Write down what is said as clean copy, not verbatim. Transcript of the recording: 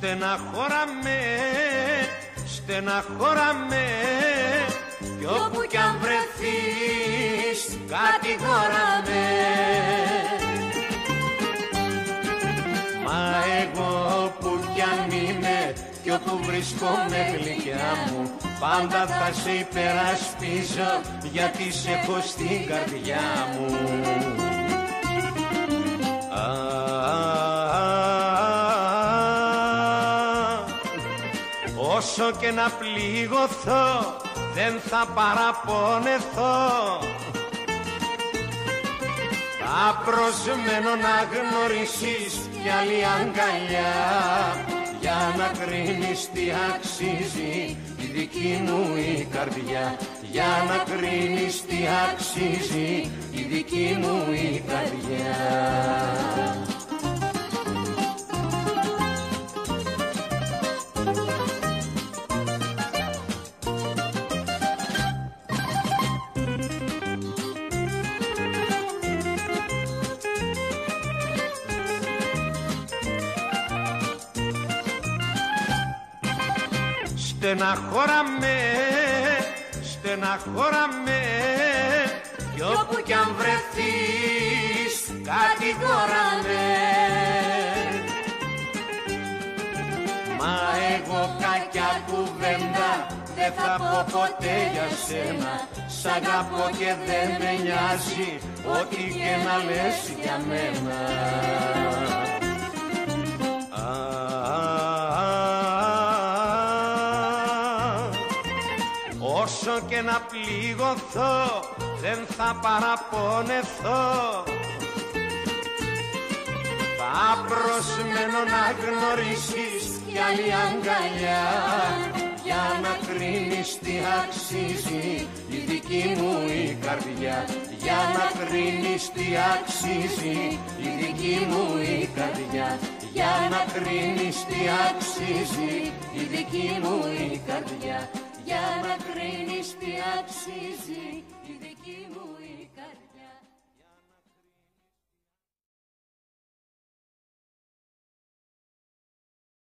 Στεναχώραμε, στεναχώραμε, κι όπου κι αν βρεθείς κατηγόραμε. Μα εγώ που κι αν είμαι κι όπου βρίσκομαι γλυκιά μου, πάντα θα σε υπερασπίζω γιατί σε έχω στην καρδιά μου. Όσο και να πληγωθώ δεν θα παραπονεθώ, θα προσμένω να γνωρίσεις κι άλλη αγκαλιά, για να κρίνεις τι αξίζει η δική μου η καρδιά, για να κρίνεις τι αξίζει η δική μου η καρδιά. Στεναχώραμε, στεναχώραμε, κι όπου κι αν βρεθείς κατηγόραμε. Μα εγώ κακιά κουβέντα δεν θα πω ποτέ για σένα, σ' αγαπώ και δεν με νοιάζει ό,τι και να λες για μένα. Όσο και να πληγωθώ δεν θα παραπονεθώ, θα προσμένω να γνωρίσεις κι άλλη αγκαλιά, για να κρίνεις τι αξίζει η δική μου η καρδιά, για να κρίνεις τι αξίζει η δική μου η καρδιά, για να κρίνεις τι αξίζει η δική μου η καρδιά, για να κρίνεις τι αξίζει η δική μου η καρδιά.